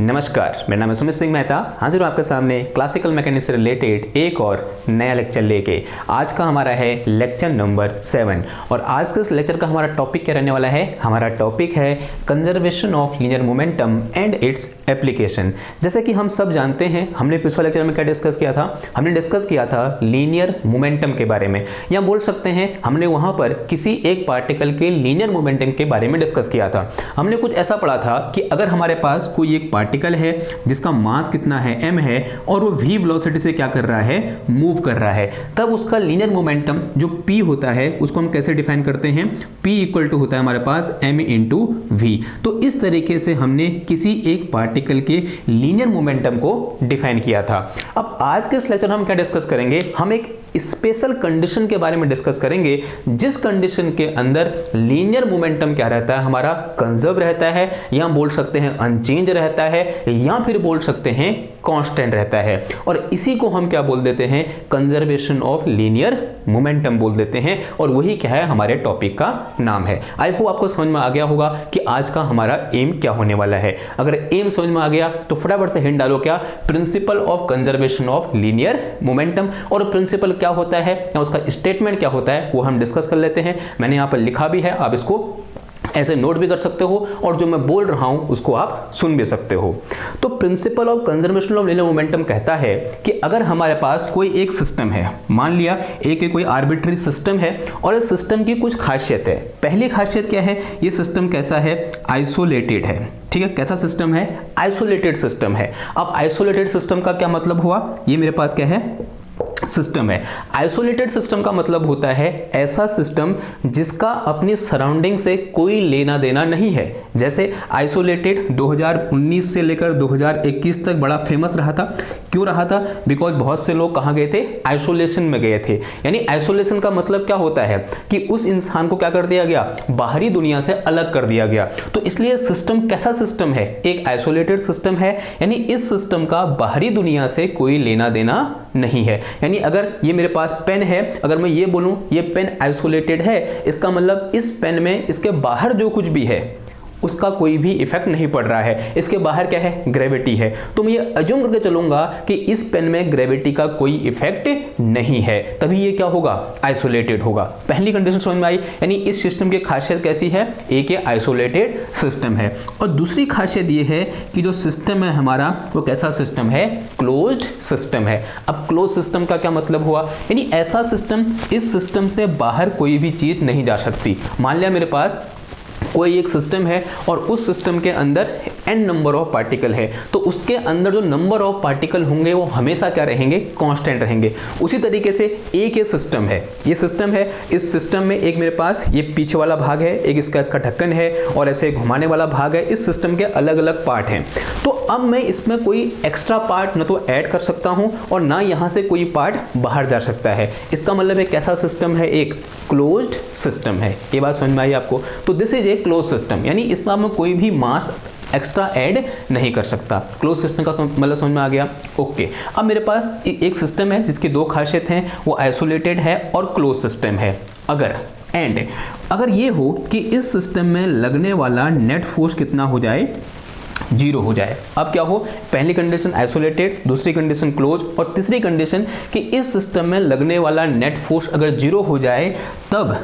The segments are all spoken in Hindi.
नमस्कार, मेरा नाम है सुमित सिंह मेहता। हाजिर हूँ आपके सामने क्लासिकल मैकेनिक्स से रिलेटेड एक और नया लेक्चर लेके। आज का हमारा है लेक्चर नंबर 7 और आज के इस लेक्चर का हमारा टॉपिक क्या रहने वाला है। हमारा टॉपिक है conservation of linear momentum and its application. जैसे कि हम सब जानते हैं, हमने पिछले लेक्चर में क्या डिस्कस किया था। हमने डिस्कस किया था लीनियर मोमेंटम के बारे में, या बोल सकते हैं हमने वहां पर किसी एक पार्टिकल के लीनियर मोमेंटम के बारे में डिस्कस किया था। हमने कुछ ऐसा पढ़ा था कि अगर हमारे पास कोई एक पार्टिकल है जिसका मास कितना है, m है, और वो v वेलोसिटी से क्या कर रहा है, मूव कर रहा है, तब उसका लीनियर मोमेंटम जो p होता है उसको हम कैसे डिफाइन करते हैं। p इक्वल टू होता है हमारे पास m इंटू v। तो इस तरीके से हमने किसी एक पार्टिकल के लीनियर मोमेंटम को डिफाइन किया था। अब आज के इस लेक्चर में हम क्या डिस्कस करेंगे, हम एक स्पेशल कंडीशन के बारे में डिस्कस करेंगे, जिस कंडीशन के अंदर लीनियर मोमेंटम क्या रहता है, हमारा कंजर्व रहता है, या बोल सकते हैं अनचेंज रहता है, या फिर बोल सकते हैं कांस्टेंट रहता है। और इसी को हम क्या बोल देते हैं, कंजर्वेशन ऑफ लीनियर मोमेंटम बोल देते हैं। और वही क्या है, हमारे टॉपिक का नाम है। आई होप आपको समझ में आ गया होगा कि आज का हमारा एम क्या होने वाला है। अगर एम समझ में आ गया तो फटाफट से हिंट डालो, क्या, principal of conservation of linear momentum. और प्रिंसिपल क्या होता है या उसका स्टेटमेंट क्या होता है वो हम डिस्कस कर लेते हैं। मैंने यहां पर लिखा भी है, आप इसको ऐसे नोट भी कर सकते हो, और जो मैं बोल रहा हूं उसको आप सुन भी सकते हो। तो principal of conservation of linear momentum कहता है कि अगर हमारे पास कोई एक सिस्टम है, मान लिया एक कोई आर्बिट्री सिस्टम है, और इस सिस्टम की कुछ खासियत है। पहली खासियत क्या है, ये सिस्टम कैसा है, आइसोलेटेड है। ठीक है, कैसा सिस्टम है, आइसोलेटेड सिस्टम है। अब आइसोलेटेड सिस्टम का क्या मतलब हुआ, ये मेरे पास क्या है, सिस्टम है। आइसोलेटेड सिस्टम का मतलब होता है ऐसा सिस्टम जिसका अपनी सराउंडिंग से कोई लेना देना नहीं है। जैसे आइसोलेटेड 2019 से लेकर 2021 तक बड़ा फेमस रहा था। क्यों रहा था, बिकॉज बहुत से लोग कहाँ गए थे, आइसोलेशन में गए थे। यानी आइसोलेशन का मतलब क्या होता है कि उस इंसान को क्या कर दिया गया, बाहरी दुनिया से अलग कर दिया गया। तो इसलिए सिस्टम कैसा सिस्टम है, एक आइसोलेटेड सिस्टम है। यानी इस सिस्टम का बाहरी दुनिया से कोई लेना देना नहीं है। यानी अगर ये मेरे पास पेन है, अगर मैं ये बोलूं ये पेन आइसोलेटेड है, इसका मतलब इस पेन में इसके बाहर जो कुछ भी है उसका कोई भी इफेक्ट नहीं पड़ रहा है। इसके बाहर क्या है, ग्रेविटी है। तो मैं ये अज्यूम करके चलूंगा कि इस पेन में ग्रेविटी का कोई इफेक्ट नहीं है, तभी ये क्या होगा, आइसोलेटेड होगा। पहली कंडीशन समझ में आई। यानी इस सिस्टम की खासियत कैसी है, एक ये आइसोलेटेड सिस्टम है। और दूसरी खासियत ये है कि जो सिस्टम है हमारा वो कैसा सिस्टम है, क्लोज्ड सिस्टम है। अब क्लोज सिस्टम का क्या मतलब हुआ, यानी ऐसा सिस्टम, इस सिस्टम से बाहर कोई भी चीज नहीं जा सकती। मान लिया मेरे पास कोई एक सिस्टम है और उस सिस्टम के अंदर n नंबर ऑफ पार्टिकल है, तो उसके अंदर जो नंबर ऑफ पार्टिकल होंगे वो हमेशा क्या रहेंगे, कांस्टेंट रहेंगे। उसी तरीके से एक ये सिस्टम है, ये सिस्टम है, इस सिस्टम में एक मेरे पास ये पीछे वाला भाग है, एक इसका ढक्कन है, और ऐसे घुमाने वाला भाग है। इस सिस्टम के अलग अलग पार्ट हैं। तो अब मैं इसमें कोई एक्स्ट्रा पार्ट न तो ऐड कर सकता हूं और ना यहां से कोई पार्ट बाहर जा सकता है। इसका मतलब एक कैसा सिस्टम है, एक क्लोज्ड सिस्टम है। ये बात समझ में आई आपको। तो this is a close system, यानी इसमें मैं कोई भी मास एक्स्ट्रा ऐड नहीं कर सकता। क्लोज सिस्टम का मतलब समझ में आ गया। ओके, अब मेरे पास एक सिस्टम है जिसकी दो खासियत हैं, वो आइसोलेटेड है और क्लोज सिस्टम है। अगर ये हो कि इस सिस्टम में लगने वाला नेट फोर्स कितना हो जाए, 0 हो जाए। अब क्या हो, पहली कंडीशन आइसोलेटेड, दूसरी कंडीशन क्लोज, और तीसरी कंडीशन कि इस सिस्टम में लगने वाला नेट फोर्स अगर 0 हो जाए, तब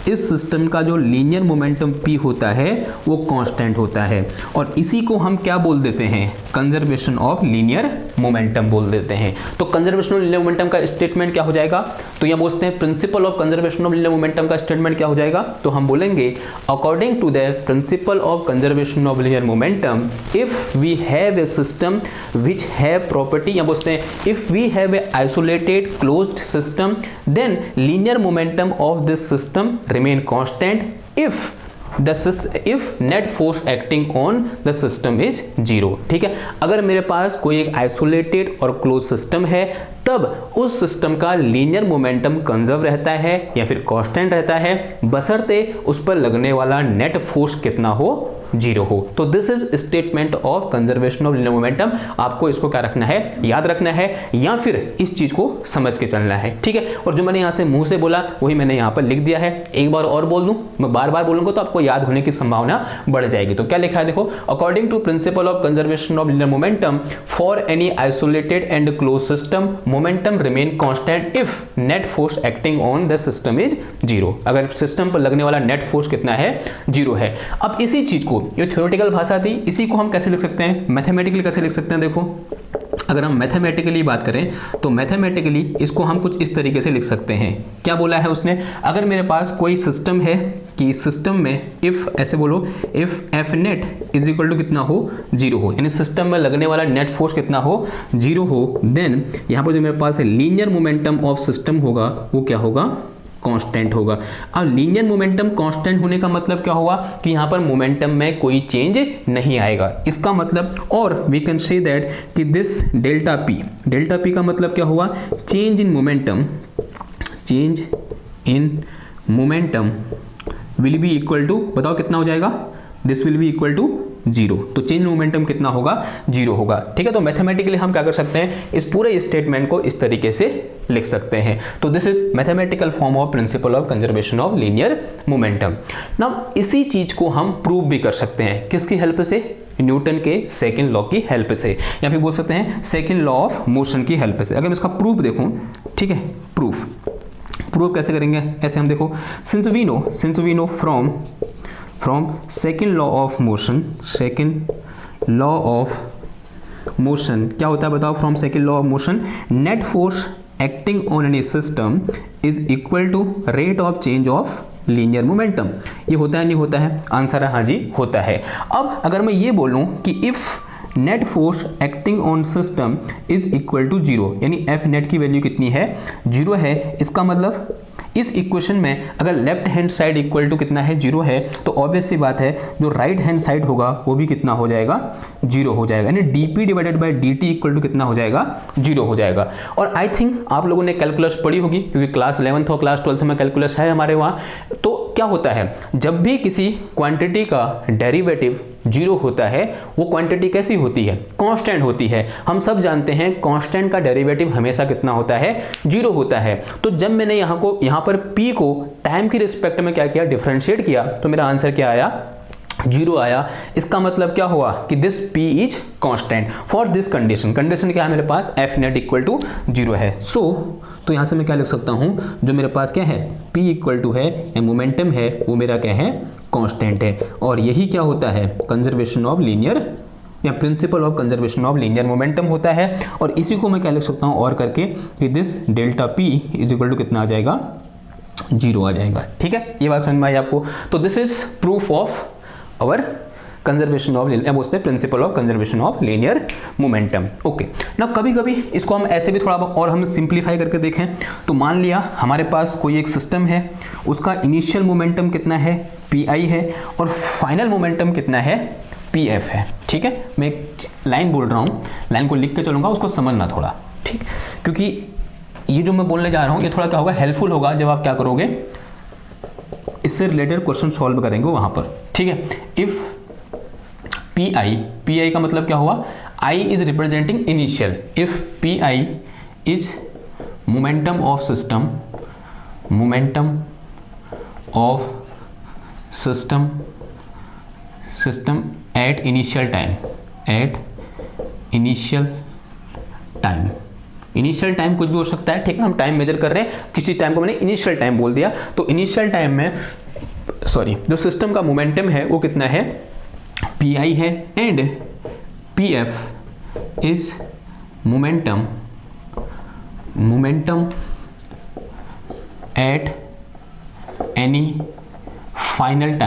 इस सिस्टम का जो लीनियर मोमेंटम p होता है वो कांस्टेंट होता है। और इसी को हम क्या बोल देते हैं, कंजर्वेशन ऑफ लीनियर मोमेंटम बोल देते हैं। तो कंजर्वेशन ऑफ लीनियर मोमेंटम का स्टेटमेंट क्या हो जाएगा, तो यहां बोलते हैं principle of conservation of linear momentum का स्टेटमेंट क्या हो जाएगा, तो हम बोलेंगे according to the principle of conservation of linear momentum, if we have a system which have property, या बोलते हैं if we have a isolated closed system, then linear momentum of this system remain constant if net force acting on the system is 0। ठीक है, अगर मेरे पास कोई एक आइसोलेटेड और क्लोज सिस्टम है, तब उस सिस्टम का लीनियर मोमेंटम कंजर्व रहता है या फिर कांस्टेंट रहता है, बशर्ते उस पर लगने वाला नेट फोर्स कितना हो, जीरो हो। तो this is statement of conservation of linear momentum. आपको इसको क्या रखना है, याद रखना है, या फिर इस चीज को समझ के चलना है, ठीक है। और जो मैंने यहाँ से मुंह से बोला वही मैंने यहाँ पर लिख दिया है। एक बार और बोल दूं, मैं बार बार बोलूंगा तो आपको याद होने की संभावना बढ़ जाएगी। तो क्या लिखा है देखो, according to principle of conservation of linear momentum for any isolated and close system momentum remain constant if net force acting on the system is zero. अगर सिस्टम पर लगने वाला नेट फोर्स कितना है, जीरो है। अब इसी चीज को, ये थ्योरेटिकल भाषा थी, इसी को हम कैसे लिख सकते हैं, मैथमेटिकली कैसे लिख सकते हैं। देखो अगर हम मैथमेटिकली बात करें तो मैथमेटिकली इसको हम कुछ इस तरीके से लिख सकते हैं। क्या बोला है उसने, अगर मेरे पास कोई सिस्टम है कि सिस्टम में इफ, ऐसे बोलो, if f net is equal to कितना हो, जीरो हो, यानी सिस्टम में लगने वाला नेट फोर्स कितना हो, जीरो हो, देन यहाँ पर जो मेरे पास लीनियर मोमेंटम ऑफ सिस्टम होगा वो क्या होगा, कांस्टेंट होगा। अब लीनियर मोमेंटम कांस्टेंट होने का मतलब क्या हुआ कि यहाँ पर मोमेंटम में कोई चेंज नहीं आएगा, इसका मतलब। और वी कैन से दैट कि दिस डेल्टा पी का मतलब क्या हुआ, change in momentum will be equal to, बताओ कितना हो जाएगा, this will be equal to zero. तो चेंज मोमेंटम कितना होगा, जीरो होगा, ठीक है। तो मैथमेटिकली हम क्या कर सकते हैं, इस पूरे स्टेटमेंट को इस तरीके से लिख सकते हैं। तो this is mathematical form of principal of conservation of linear momentum. Now इसी चीज को हम प्रूव भी कर सकते हैं, किसकी हेल्प से, न्यूटन के सेकंड लॉ की हेल्प से, या फिर बोल सकते हैं सेकंड लॉ ऑफ मोशन की हेल्प से। अगर मैं इसका प्रूफ देखूं, ठीक है, प्रूफ कैसे करेंगे, ऐसे हम देखो, since we know from second law of motion क्या होता है बताओ, from second law of motion net force acting on any system is equal to rate of change of linear momentum। ये होता है नहीं होता है, आंसर है हाँ जी होता है। अब अगर मैं ये बोलूं कि if net force acting on system is equal to zero, यानी एफ नेट की वैल्यू कितनी है, जीरो है, इसका मतलब इस इक्वेशन में अगर left hand side equal to कितना है, जीरो है, तो ऑब्वियस सी बात है जो राइट हैंड साइड होगा वो भी कितना हो जाएगा, जीरो हो जाएगा, यानी dp divided by dt equal to कितना हो जाएगा, जीरो हो जाएगा। और आई थिंक आप लोगों ने कैलकुलस पढ़ी होगी, क्योंकि क्लास 11th और क्लास 12th में कैलकुलस है हमारे वहाँ। तो क्या होता है, जब भी किसी क्वांटिटी का डेरिवेटिव जीरो होता है, वो क्वांटिटी कैसी होती है, कांस्टेंट होती है। हम सब जानते हैं कांस्टेंट का डेरिवेटिव हमेशा कितना होता है, जीरो होता है। तो जब मैंने यहाँ पर p को टाइम की रिस्पेक्ट में क्या किया, डिफरेंशिएट किया, तो मेरा आंसर क्या आया, जीरो आया। इसका मतलब क्या हुआ कि this p is constant for this condition क्या है मेरे पास, F net equal to zero है। तो यहाँ से मैं क्या लिख सकता हूँ, जो मेरे पास क्या है, p इक्वल टू है, मोमेंटम है, वो मेरा क्या है, कांस्टेंट है। और यही क्या होता है, कंजर्वेशन ऑफ लीनियर या principal of conservation of linear momentum होता है। और इसी को मैं क्या लिख सकता हूँ और करके कि this delta p is equal to कितना आ जाएगा, जीरो आ जाएगा, ठीक है। ये बात समझ में आई आपको। तो this is proof of our conservation of principal of conservation of linear momentum. Okay, ना कभी कभी इसको हम ऐसे भी थोड़ा और हम सिंप्लीफाई करके देखें। तो मान लिया हमारे पास कोई एक सिस्टम है, उसका इनिशियल मोमेंटम कितना है, pi है, और फाइनल मोमेंटम कितना है, pf है, ठीक है। मैं एक लाइन बोल रहा हूँ, लाइन को लिख के चलूंगा, उसको समझना थोड़ा, ठीक, क्योंकि ये जो मैं बोलने जा रहा हूँ ये थोड़ा क्या होगा, हेल्पफुल होगा जब आप क्या करोगे, इससे रिलेटेड क्वेश्चन सॉल्व करेंगे वहां पर, ठीक है। इफ पी का मतलब क्या हुआ, I is representing initial, if PI is momentum of system at initial time कुछ भी हो सकता है, ठीक है। हम टाइम मेजर कर रहे हैं, किसी टाइम को मैंने इनिशियल टाइम बोल दिया, तो इनिशियल टाइम में जो सिस्टम का मोमेंटम है वो कितना है, PI है, and PF is momentum at any final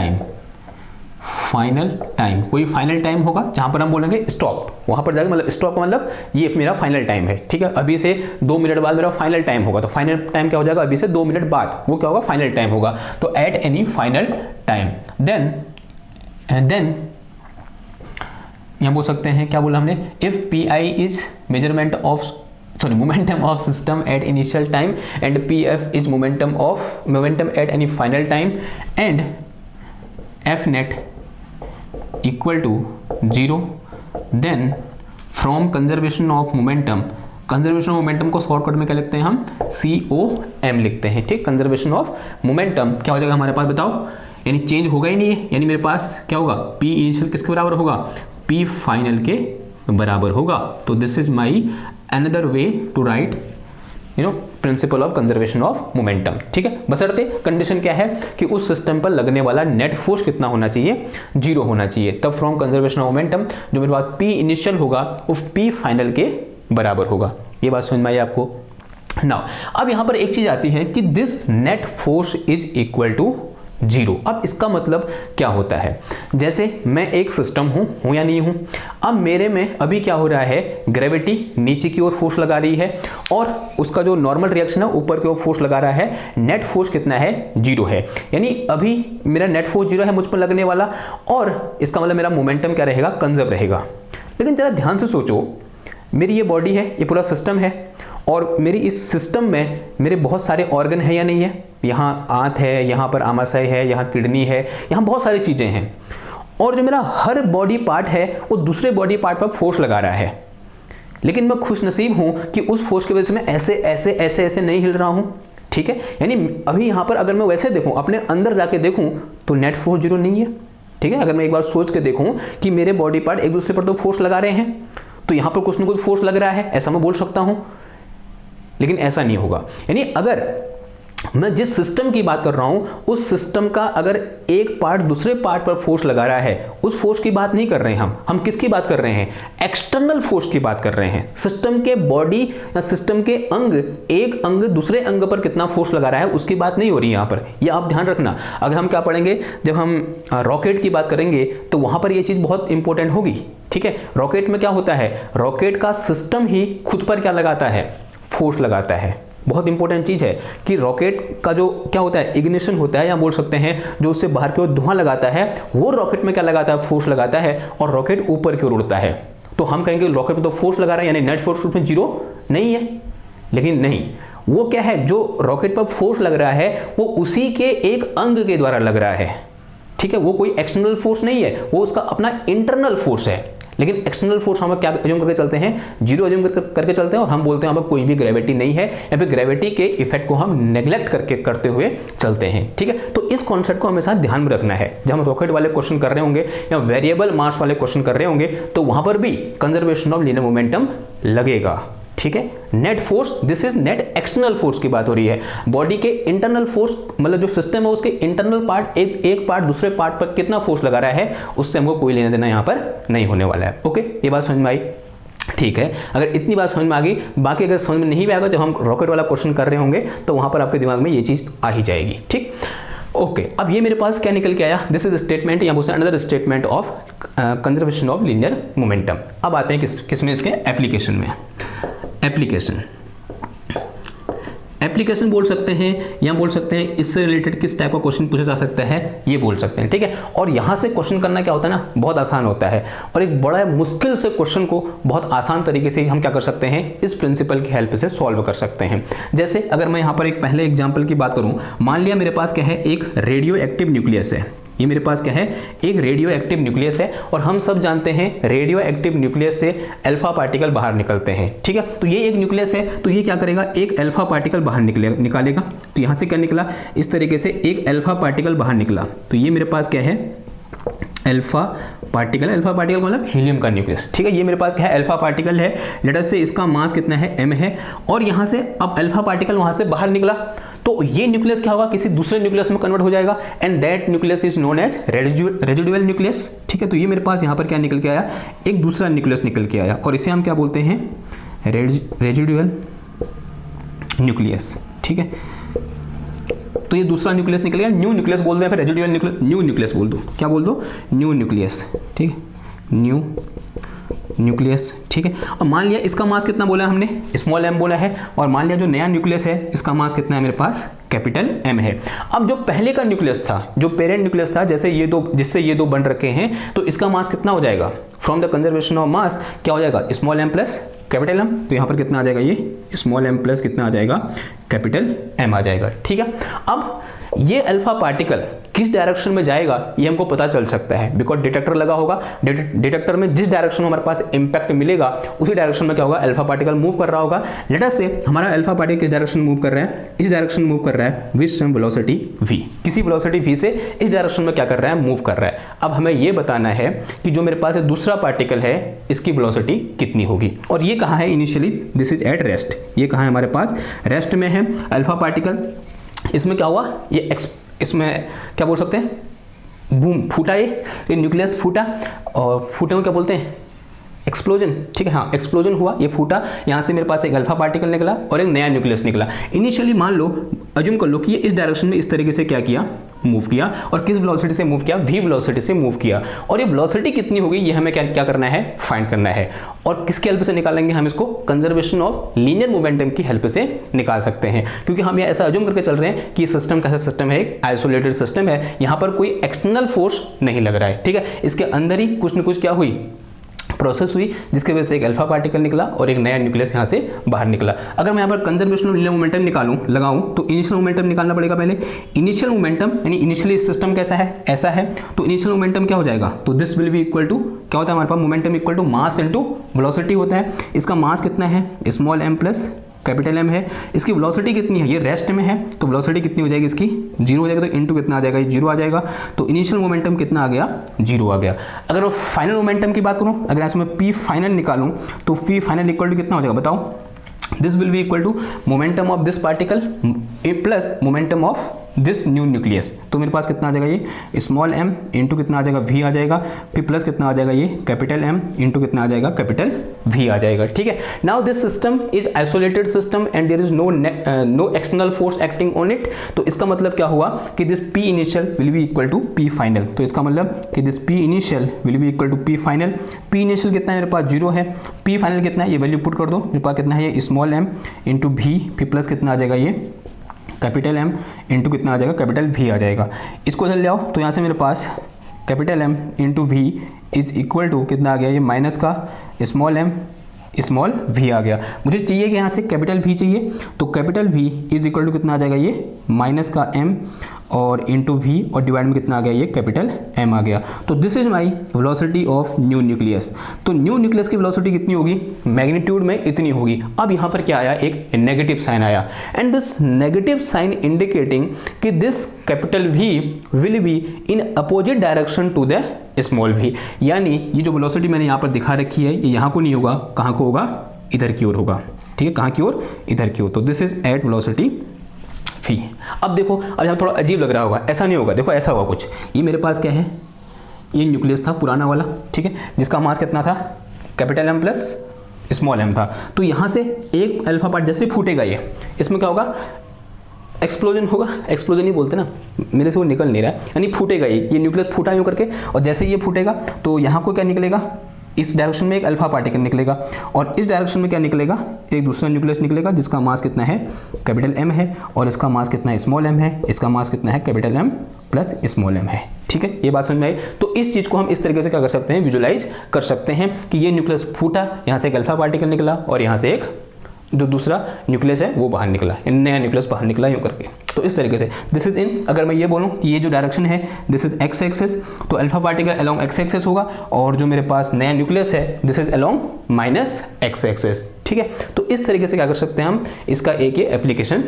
time, कोई फाइनल टाइम होगा जहां पर हम बोलेंगे स्टॉप, वहां पर जाकर मतलब स्टॉप का मतलब ये मेरा फाइनल टाइम है, ठीक है। अभी से 2 मिनट बाद मेरा फाइनल टाइम होगा, तो फाइनल टाइम क्या हो जाएगा, अभी से 2 मिनट बाद वो क्या होगा, फाइनल टाइम होगा। तो at any final time, then यहां बोल सकते हैं, क्या बोला हमने, if PI is momentum of system at initial time and PF is momentum at any final time, and F net equal to 0, then from conservation of momentum, conservation of momentum को शॉर्टकट में क्या लिखते हैं हम, COM लिखते हैं, ठीक। कंजर्वेशन ऑफ मोमेंटम क्या हो जाएगा हमारे पास, बताओ, यानी चेंज होगा ही नहीं है, यानी मेरे पास क्या होगा, P इनिशियल किसके बराबर होगा, P फाइनल के बराबर होगा। तो this is my another way to write principle of conservation of momentum, ठीक है। बशर्ते कंडीशन क्या है कि उस सिस्टम पर लगने वाला नेट फोर्स कितना होना चाहिए, 0 होना चाहिए, तब फ्रॉम कंजर्वेशन ऑफ मोमेंटम जो मेरे पास P इनिशियल होगा वो P फाइनल के बराबर होगा। ये बात समझ में आई आपको। नाउ अब यहां पर एक चीज आती है कि this net force is equal to 0। अब इसका मतलब क्या होता है, जैसे मैं एक सिस्टम हूं या नहीं हूं, अब मेरे में अभी क्या हो रहा है, ग्रेविटी नीचे की ओर फोर्स लगा रही है और उसका जो नॉर्मल रिएक्शन है ऊपर की ओर फोर्स लगा रहा है, नेट फोर्स कितना है, 0 है। यानी अभी मेरा नेट फोर्स 0 है मुझ पर लगने वाला, और इसका मतलब मेरा मोमेंटम क्या रहेगा, कंजर्व रहेगा। लेकिन जरा ध्यान से सोचो, मेरी ये बॉडी है, ये पूरा सिस्टम है, और मेरी इस सिस्टम में मेरे बहुत सारे ऑर्गन है या नहीं है, यहाँ आंत है, यहाँ पर आमाशय है, यहाँ किडनी है, यहाँ बहुत सारी चीज़ें हैं, और जो मेरा हर बॉडी पार्ट है वो दूसरे बॉडी पार्ट पर फोर्स लगा रहा है। लेकिन मैं खुश नसीब हूँ कि उस फोर्स की वजह से मैं ऐसे ऐसे ऐसे ऐसे नहीं हिल रहा हूँ, ठीक है। यानी अभी यहाँ पर अगर मैं वैसे देखूँ, अपने अंदर जाके देखूँ तो नेट फोर्स 0 नहीं है, ठीक है। अगर मैं एक बार सोच के देखूँ कि मेरे बॉडी पार्ट एक दूसरे पर तो फोर्स लगा रहे हैं, तो यहाँ पर कुछ ना कुछ फोर्स लग रहा है, ऐसा मैं बोल सकता हूँ, लेकिन ऐसा नहीं होगा। यानी अगर मैं जिस सिस्टम की बात कर रहा हूं, उस सिस्टम का अगर एक पार्ट दूसरे पार्ट पर फोर्स लगा रहा है, उस फोर्स की बात नहीं कर रहे हैं हम किसकी बात कर रहे हैं, एक्सटर्नल फोर्स की बात कर रहे हैं। सिस्टम के बॉडी या सिस्टम के अंग, एक अंग दूसरे अंग पर कितना फोर्स लगा रहा है उसकी बात नहीं हो रही यहां पर, ये आप ध्यान रखना। अगर हम क्या पढ़ेंगे, जब हम रॉकेट की बात करेंगे तो वहां पर यह चीज बहुत इंपॉर्टेंट होगी, ठीक है। रॉकेट में क्या होता है, रॉकेट का सिस्टम ही खुद पर क्या लगाता है, फोर्स लगाता है। बहुत इंपॉर्टेंट चीज है कि रॉकेट का जो क्या होता है, इग्निशन होता है, या बोल सकते हैं जो उससे बाहर की ओर धुआं लगाता है, वो रॉकेट में क्या लगाता है, फोर्स लगाता है, और रॉकेट ऊपर की ओर उड़ता है। तो हम कहेंगे रॉकेट में तो फोर्स लगा रहा है, यानी नेट फोर्स उसमें 0 नहीं है। लेकिन नहीं, वो क्या है, जो रॉकेट पर फोर्स लग रहा है वो उसी के एक अंग के द्वारा लग रहा है, ठीक है। वो कोई एक्सटर्नल फोर्स नहीं है, वो उसका अपना इंटरनल फोर्स है। लेकिन एक्सटर्नल फोर्स हम क्या अज्यूम करके चलते हैं, 0 अज्यूम करके चलते हैं, और हम बोलते हैं यहाँ पर कोई भी ग्रेविटी नहीं है, या फिर ग्रेविटी के इफेक्ट को हम नेग्लेक्ट करते हुए चलते हैं, ठीक है। तो इस कॉन्सेप्ट को हमेशा ध्यान में रखना है। जब हम रॉकेट वाले क्वेश्चन कर रहे होंगे या वेरिएबल मास वाले क्वेश्चन कर रहे होंगे, तो वहां पर भी कंजर्वेशन ऑफ लीनियर मोमेंटम लगेगा, ठीक है। Net force, this is net external force की बात हो रही है। बॉडी के इंटरनल फोर्स, मतलब जो सिस्टम है उसके इंटरनल पार्ट, एक पार्ट दूसरे पार्ट पर कितना फोर्स लगा रहा है, उससे हमको कोई लेना देना यहाँ पर नहीं होने वाला है। ओके, ये बात समझ में आई, ठीक है। अगर इतनी बात समझ में आ गई, बाकी अगर समझ में नहीं भी आएगा, जब हम रॉकेट वाला क्वेश्चन कर रहे होंगे तो वहां पर आपके दिमाग में ये चीज आ ही जाएगी, ठीक। ओके, अब ये मेरे पास क्या निकल के आया, दिस इज स्टेटमेंट, या बोलते हैं another statement of conservation of linear momentum. अब आते हैं किस में, इसके एप्लीकेशन में। एप्लीकेशन बोल सकते हैं, या बोल सकते हैं इससे रिलेटेड किस टाइप का क्वेश्चन पूछा जा सकता है, ये बोल सकते हैं, ठीक है। और यहां से क्वेश्चन करना क्या होता है ना, बहुत आसान होता है, और एक बड़ा मुश्किल से क्वेश्चन को बहुत आसान तरीके से हम क्या कर सकते हैं, इस प्रिंसिपल की हेल्प से सॉल्व कर सकते हैं। जैसे अगर मैं यहां पर एक पहले एग्जाम्पल की बात करूं, मान लिया मेरे पास क्या है, एक रेडियो एक्टिव न्यूक्लियस है। ये मेरे पास क्या है, एक रेडियो एक्टिव न्यूक्लियस है, और हम सब जानते हैं रेडियो एक्टिव न्यूक्लियस से अल्फा पार्टिकल बाहर निकलते हैं, ठीक है। तो ये एक न्यूक्लियस है, तो ये क्या करेगा, एक अल्फा पार्टिकल बाहर निकालेगा। तो यहां से क्या निकला, इस तरीके से एक अल्फा पार्टिकल बाहर निकला। तो ये मेरे पास क्या है, अल्फा पार्टिकल मतलब हीलियम का न्यूक्लियस, ठीक है। ये मेरे पास क्या है, अल्फा पार्टिकल है, लेट अस से इसका मास कितना है, m है, और यहां से अब अल्फा पार्टिकल वहां से बाहर निकला, तो ये न्यूक्लियस क्या होगा, किसी दूसरे न्यूक्लियस में कन्वर्ट हो जाएगा, and that nucleus is known as residual nucleus, ठीक है। तो ये मेरे पास यहाँ पर क्या निकल के आया, एक दूसरा न्यूक्लियस निकल के आया, और इसे हम क्या बोलते हैं, रेजिडुअल न्यूक्लियस, ठीक है। तो ये दूसरा न्यूक्लियस निकल गया, न्यू न्यूक्लियस बोल दो, फिर रेजिडुअल न्यू न्यूक्लियस बोल दो, क्या बोल दो, न्यू न्यूक्लियस, ठीक है, न्यू न्यूक्लियस, ठीक है। और मान लिया इसका मास कितना बोला हमने, स्मॉल m बोला है, और मान लिया जो नया न्यूक्लियस है इसका मास कितना है मेरे पास, कैपिटल M है। अब जो पहले का न्यूक्लियस था, जो पेरेंट न्यूक्लियस था, जैसे ये दो, जिससे ये दो बन रखे हैं, तो इसका मास कितना हो जाएगा, from the conservation of mass क्या हो जाएगा, small m plus capital M। तो यहाँ पर कितना आ जाएगा, ये स्मॉल m प्लस कितना आ जाएगा, कैपिटल M आ जाएगा, ठीक है। अब ये अल्फा पार्टिकल किस डायरेक्शन में जाएगा ये हमको पता चल सकता है, बिकॉज डिटेक्टर लगा होगा। डिटेक्टर में जिस डायरेक्शन में हमारे पास इंपैक्ट मिलेगा उसी डायरेक्शन में क्या होगा, अल्फा पार्टिकल मूव कर रहा होगा। लेट अस से हमारा अल्फा पार्टिकल किस डायरेक्शन मूव कर रहा है, इस डायरेक्शन मूव कर रहा है विद सम वेलोसिटी v, किसी वेलोसिटी v से इस डायरेक्शन में क्या कर रहा है, मूव कर रहा है। अब हमें ये बताना है कि जो मेरे पास दूसरा पार्टिकल है इसकी वेलोसिटी कितनी होगी, और ये कहाँ है initially, this is at rest, ये कहाँ है हमारे पास, रेस्ट में है अल्फा पार्टिकल। इसमें क्या हुआ, ये इसमें क्या बोल सकते हैं, बूम फूटा, ये न्यूक्लियस फूटा, और फूटे को क्या बोलते हैं, एक्सप्लोजन, ठीक है, हाँ एक्सप्लोजन हुआ, ये फूटा, यहाँ से मेरे पास एक अल्फा पार्टिकल निकला और एक नया न्यूक्लियस निकला। इनिशियली मान लो, अज्यूम कर लो कि ये इस डायरेक्शन में इस तरीके से क्या किया, मूव किया, और किस वेलोसिटी से मूव किया, v वेलोसिटी से मूव किया, और ये वेलोसिटी कितनी होगी ये हमें क्या करना है, फाइंड करना है। और किसकी हेल्प से निकालेंगे हम इसको, कंजर्वेशन ऑफ लीनियर मोमेंटम की हेल्प से निकाल सकते हैं, क्योंकि हम ये ऐसा अज्यूम करके चल रहे हैं कि सिस्टम कैसा सिस्टम है, एक आइसोलेटेड सिस्टम है, यहाँ पर कोई एक्सटर्नल फोर्स नहीं लग रहा है, ठीक है, इसके अंदर ही कुछ न कुछ क्या हुई, प्रोसेस हुई, जिसके वजह से एक अल्फा पार्टिकल निकला और एक नया न्यूक्लियस यहाँ से बाहर निकला। अगर मैं यहाँ पर कंजर्वेशन ऑफ लीनियर मोमेंटम लगाऊं तो इनिशियल मोमेंटम निकालना पड़ेगा पहले। इनिशियल मोमेंटम यानी इनिशियली सिस्टम कैसा है, ऐसा है, तो इनिशियल मोमेंटम क्या हो जाएगा, तो this will be equal to, क्या होता है हमारे पास, momentum equal to mass into velocity होता है। इसका मास कितना है, small m plus capital M है। इसकी वेलोसिटी कितनी है, ये रेस्ट में है, तो वेलोसिटी कितनी हो जाएगी इसकी, 0 हो जाएगा, तो इनटू कितना आ जाएगा, ये 0 आ जाएगा, तो इनिशियल मोमेंटम कितना आ गया, 0 आ गया। अगर मैं फाइनल मोमेंटम की बात करूं, अगर इसमें P फाइनल निकालूं तो P फाइनल इक्वल टू कितना हो जाएगा बताओ, this will be equal to momentum of this particle plus momentum of this new nucleus. तो मेरे पास कितना आ जाएगा, ये स्मॉल m इंटू कितना आ जाएगा, v आ जाएगा, फिर प्लस कितना आ जाएगा, ये कैपिटल M इंटू कितना आ जाएगा, कैपिटल V आ जाएगा, ठीक है। Now this system is isolated system and there is no external force acting on it. तो इसका मतलब क्या हुआ कि this P initial will be equal to P final. तो इसका मतलब कि this P initial will be equal to P final. P initial कितना है मेरे पास, 0 है, P फाइनल कितना है, ये वैल्यू पुट कर दो, मेरे पास कितना है, ये स्मॉल m इंटू V, फिर प्लस कितना आ जाएगा, ये कैपिटल M इंटू कितना आ जाएगा, कैपिटल V आ जाएगा। इसको इधर ले आओ, तो यहाँ से मेरे पास capital M into V is equal to कितना आ गया, ये माइनस का स्मॉल m स्मॉल v आ गया। मुझे चाहिए कि यहाँ से कैपिटल V चाहिए, तो capital V is equal to कितना आ जाएगा, ये माइनस का m और इंटू v, और डिवाइड में कितना आ गया, ये कैपिटल M आ गया। तो this is my velocity of new nucleus. तो न्यू न्यूक्लियस की वेलोसिटी कितनी होगी, मैग्नीट्यूड में इतनी होगी। अब यहाँ पर क्या आया, एक नेगेटिव साइन आया, and this negative sign indicating कि this capital V will be in opposite direction to the small v। यानी ये जो वेलोसिटी मैंने यहाँ पर दिखा रखी है, ये यहाँ को नहीं होगा, कहाँ को होगा, इधर की ओर होगा, ठीक है, कहाँ की ओर, इधर की ओर। तो this is at velocity v। अब देखो, अब यहाँ थोड़ा अजीब लग रहा होगा, ऐसा नहीं होगा, देखो ऐसा होगा कुछ, ये मेरे पास क्या है, ये न्यूक्लियस था पुराना वाला, ठीक है, जिसका मास कितना था, capital M plus small m था। तो यहाँ से एक अल्फा पार्ट जैसे फूटेगा, ये इसमें क्या होगा, एक्सप्लोजन होगा, एक्सप्लोजन ही बोलते ना, मेरे से वो निकल नहीं रहा है, यानी फूटेगा, ये न्यूक्लियस फूटा यूँ करके, और जैसे ये फूटेगा तो यहाँ को क्या निकलेगा, इस डायरेक्शन में एक अल्फा पार्टिकल निकलेगा, और इस डायरेक्शन में क्या निकलेगा, एक दूसरा न्यूक्लियस निकलेगा जिसका मास कितना है, कैपिटल M है, और इसका मास कितना है, स्मॉल m है, इसका मास कितना है, capital M plus small m है, ठीक है, ये बात समझ में आई। तो इस चीज़ को हम इस तरीके से क्या कर सकते हैं, विजुलाइज कर सकते हैं कि ये न्यूक्लियस फूटा, यहाँ से एक अल्फा पार्टिकल निकला, और यहाँ से एक जो दूसरा न्यूक्लियस है वो बाहर निकला, नया न्यूक्लियस बाहर निकला यूँ करके। तो इस तरीके से दिस इज इन, अगर मैं ये बोलूँ कि ये जो डायरेक्शन है दिस इज एक्स एक्सिस, तो alpha particle along x axis होगा, और जो मेरे पास नया न्यूक्लियस है this is along minus x axis, ठीक है। तो इस तरीके से क्या कर सकते हैं हम, इसका एक ये एप्लीकेशन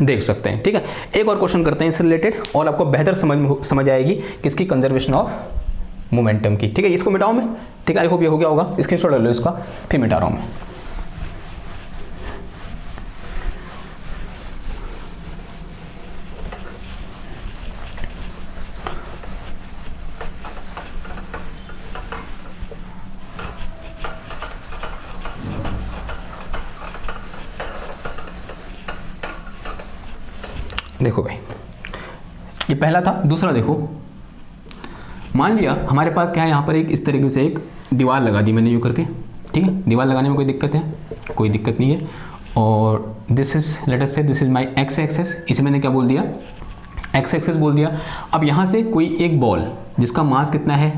देख सकते हैं, ठीक है। एक और क्वेश्चन करते हैं इससे रिलेटेड, और आपको बेहतर समझ आएगी किसकी, कंजर्वेशन ऑफ मोमेंटम की, ठीक है। इसको मिटाऊँ मैं, ठीक है, आई होप ये हो गया होगा, स्क्रीनशॉट ले लो इसका, फिर मिटा रहा हूँ मैं। देखो भाई, ये पहला था। दूसरा देखो, मान लिया हमारे पास क्या है, यहाँ पर एक इस तरीके से एक दीवार लगा दी मैंने यूँ करके, ठीक है, दीवार लगाने में कोई दिक्कत है, कोई दिक्कत नहीं है। और दिस इज, लेट अस से this is my ex axis, इसे मैंने क्या बोल दिया, एक्स एक्सिस बोल दिया। अब यहाँ से कोई एक बॉल जिसका मास कितना है,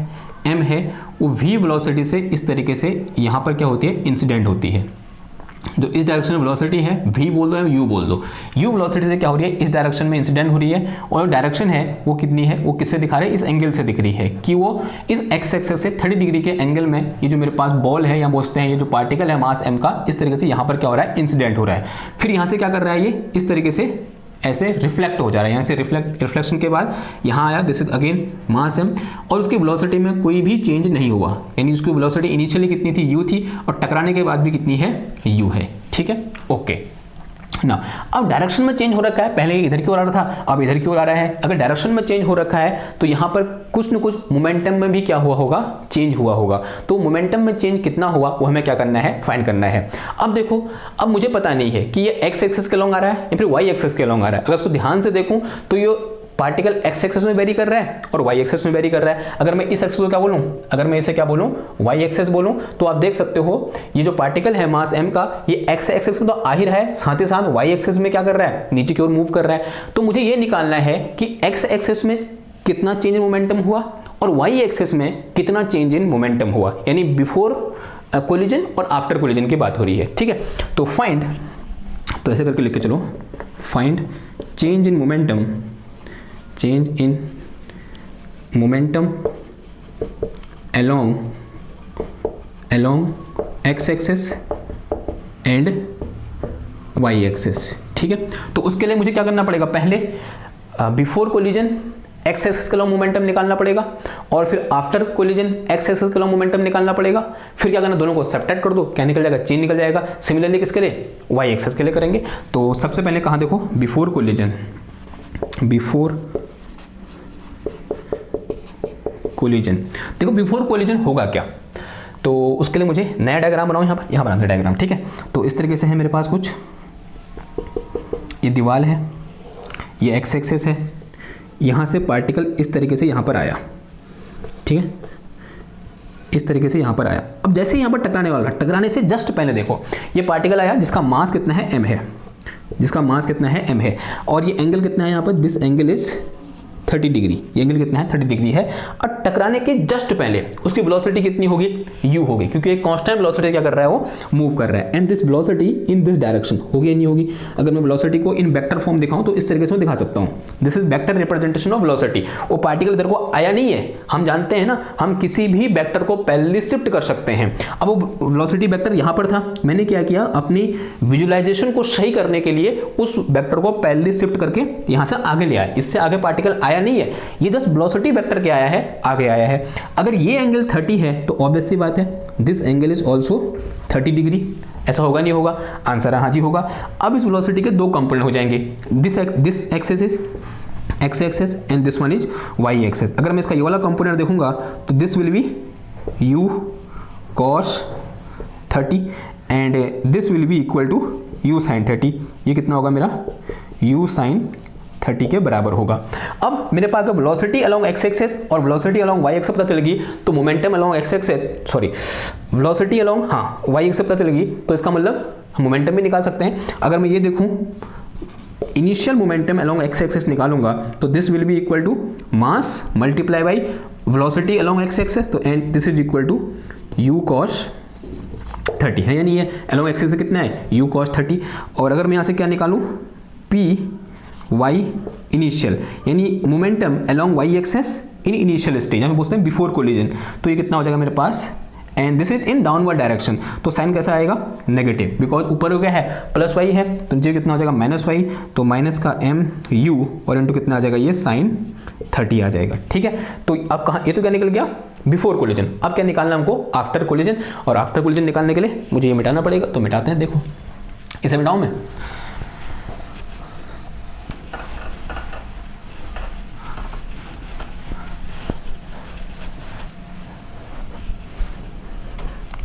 m है, वो v वेलोसिटी से इस तरीके से यहाँ पर क्या होती है, इंसिडेंट होती है, जो इस डायरेक्शन में वेलोसिटी है v बोल दो या u बोल दो, u वेलोसिटी से क्या हो रही है, इस डायरेक्शन में इंसिडेंट हो रही है, और डायरेक्शन है वो कितनी है, वो किससे दिखा रहे हैं, इस एंगल से दिख रही है कि वो इस x एक्सिस से 30 डिग्री के एंगल में ये जो मेरे पास बॉल है या बोलते हैं ये जो पार्टिकल है मास m का, इस तरीके से यहाँ पर क्या हो रहा है, इंसिडेंट हो रहा है। फिर यहाँ से क्या कर रहा है, ये इस तरीके से ऐसे रिफ्लेक्ट हो जा रहा है, यहाँ से रिफ्लेक्शन के बाद यहाँ आया, this is again mass m, और उसकी वेलोसिटी में कोई भी चेंज नहीं हुआ, यानी उसकी वेलोसिटी इनिशियली कितनी थी, u थी, और टकराने के बाद भी कितनी है, u है। ठीक है, ओके ना। अब डायरेक्शन में चेंज हो रखा है, पहले इधर की ओर आ रहा था, अब इधर की ओर आ रहा है। अगर डायरेक्शन में चेंज हो रखा है तो यहाँ पर कुछ न कुछ मोमेंटम में भी क्या हुआ होगा, चेंज हुआ होगा। तो मोमेंटम में चेंज कितना हुआ वो हमें क्या करना है, फाइंड करना है। अब देखो, अब मुझे पता नहीं है कि ये एक्स एक्सिस के लॉन्ग आ रहा है या फिर वाई एक्सिस के लॉन्ग आ रहा है। अगर उसको ध्यान से देखूं तो ये पार्टिकल एक्स एक्सिस में वेरी कर रहा है और वाई एक्सिस में वेरी कर रहा है। अगर मैं इस एक्सिस को क्या बोलूं, अगर मैं इसे क्या बोलूं, वाई एक्सिस बोलूं, तो आप देख सकते हो ये जो पार्टिकल है मास m का, ये एक्स एक्सिस में तो आ ही रहा है, साथ ही साथ वाई एक्सिस में क्या कर रहा है, नीचे की ओर मूव कर रहा है। तो मुझे ये निकालना है कि एक्स एक्सिस में कितना चेंज इन मोमेंटम हुआ और वाई एक्सिस में कितना चेंज इन मोमेंटम हुआ, यानी बिफोर कोलिजन और आफ्टर कोलिजन की बात हो रही है। ठीक है, तो फाइंड, तो ऐसे करके लिख के चलो, find change in momentum, change in momentum along x axis and y axis। ठीक है, तो उसके लिए मुझे क्या करना पड़ेगा, पहले बिफोर कोलिजन एक्स एक्सिस के लॉन्ग मोमेंटम निकालना पड़ेगा, और फिर आफ्टर कोलिजन एक्स एक्सिस के लॉन्ग मोमेंटम निकालना पड़ेगा। फिर क्या करना, दोनों को सब्ट्रैक्ट कर दो, क्या निकल जाएगा, चेन निकल जाएगा। सिमिलरली किसके लिए, वाई एक्सिस के लिए करेंगे। तो सबसे पहले कहाँ देखो, बिफोर कोलिजन, बिफोर कोलिजन। देखो बिफोर कोलिजन होगा क्या, तो उसके लिए मुझे नया डायग्राम बनाऊं, यहाँ बनाते हैं डायग्राम। ठीक है, तो इस तरीके से है मेरे पास कुछ, ये दीवार है, ये एक्स एक्सिस है, यहाँ से पार्टिकल इस तरीके से यहाँ पर आया। ठीक है, इस तरीके से यहाँ पर आया। अब जैसे यहाँ पर टकराने वाला, टकराने से जस्ट पहले देखो ये पार्टिकल आया जिसका मास कितना है, m है, जिसका मास कितना है, m है, और ये एंगल कितना है यहाँ पर, दिस एंगल इज 30 डिग्री, ये एंगल कितना है, 30 डिग्री है। और टकराने के जस्ट पहले उसकी वेलोसिटी कितनी होगी, u होगी, क्योंकि एक कांस्टेंट वेलोसिटी क्या कर रहा है, वो मूव कर रहा है। And this velocity in this direction होगी या नहीं होगी। अगर मैं वेलोसिटी को इन वेक्टर फॉर्म दिखाऊं तो इस तरीके से मैं दिखा सकता हूं, this is vector representation of velocity. वो पार्टिकल इधर को आया नहीं है, हम जानते हैं ना, हम किसी भी वेक्टर को पहले शिफ्ट कर सकते हैं। अब वो वेलोसिटी वेक्टर यहाँ पर था, मैंने क्या किया, अपनी विजुअलाइजेशन को सही करने के लिए उस वेक्टर को पहले शिफ्ट करके यहाँ से आगे ले आया। इससे आगे पार्टिकल आया नहीं है, ये जस्ट वेलोसिटी वेक्टर क्या आया है, आगे आया है। अगर ये एंगल 30 है तो ऑब्वियस सी बात है this angle is also 30 degree. ऐसा होगा नहीं होगा, आंसर है हाँ जी होगा। अब इस वेलोसिटी के दो कंपोनेंट हो जाएंगे, this axis is x axis and this one is y axis. अगर मैं इसका ये वाला कंपोनेंट देखूंगा तो this will be u cos 30 and this will be equal to u sin 30। ये कितना होगा मेरा, u sin 30 के बराबर होगा। अब मेरे पास अगर वेलोसिटी अलोंग एक्स एक्सिस और वेलोसिटी अलोंग वाई एक्सिस पता चलेगी, तो momentum along x axis, sorry velocity along हाँ वाई एक्सिस पता चलेगी, तो इसका मतलब मोमेंटम भी निकाल सकते हैं। अगर मैं ये देखूं initial momentum along x axis निकालूंगा तो this will be equal to mass multiply by velocity along x axis, तो and this is equal to u cos 30 है या नहीं है। अलोंग एक्सिस से कितना है, u cos 30। और अगर मैं यहाँ से क्या निकालूं, p y इनिशियल, यानी momentum along y axis in initial stage, हमें पूछते हैं बिफोर कोलिजन, तो ये कितना हो जाएगा मेरे पास, and this is in downward direction. तो साइन कैसा आएगा, नेगेटिव, बिकॉज ऊपर क्या है प्लस वाई है, तो नीचे कितना हो जाएगा माइनस वाई, तो माइनस का m u और इंटू कितना आ जाएगा, ये साइन 30 आ जाएगा। ठीक है, तो अब कहाँ, ये तो क्या निकल गया बिफोर कोलिजन। अब क्या निकालना हमको, आफ्टर कोलिजन, और आफ्टर कोलिजन निकालने के लिए मुझे ये मिटाना पड़ेगा, तो मिटाते हैं। देखो इसे मिटाऊं मैं,